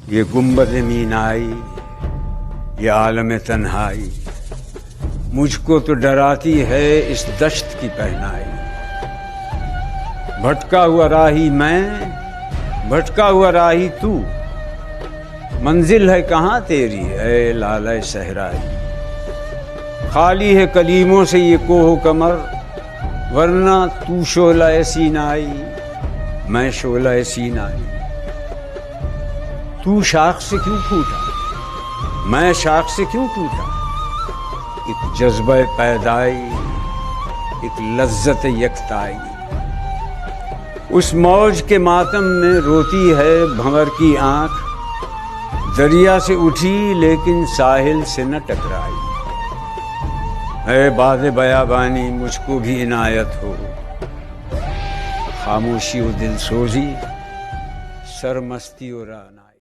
ये गुंबद मीनाई, ये आलम तन्हाई, मुझको तो डराती है इस दश्त की पहनाई। भटका हुआ राही मैं, भटका हुआ राही तू, मंजिल है कहाँ तेरी है लाले सहराई। खाली है कलीमों से ये कोह कमर, वरना तू शोला सीनाई, मैं शोला सीनाई। तू शाख से क्यों फूटा, मैं शाख से क्यों टूटा। एक जज्बा पैदाई, एक लज्जत यकताई। उस मौज के मातम में रोती है भंवर की आंख, दरिया से उठी लेकिन साहिल से न टकराई। है बाज़े बयाबानी मुझको भी इनायत हो, खामोशी और दिलसोजी, सरमस्ती और आना।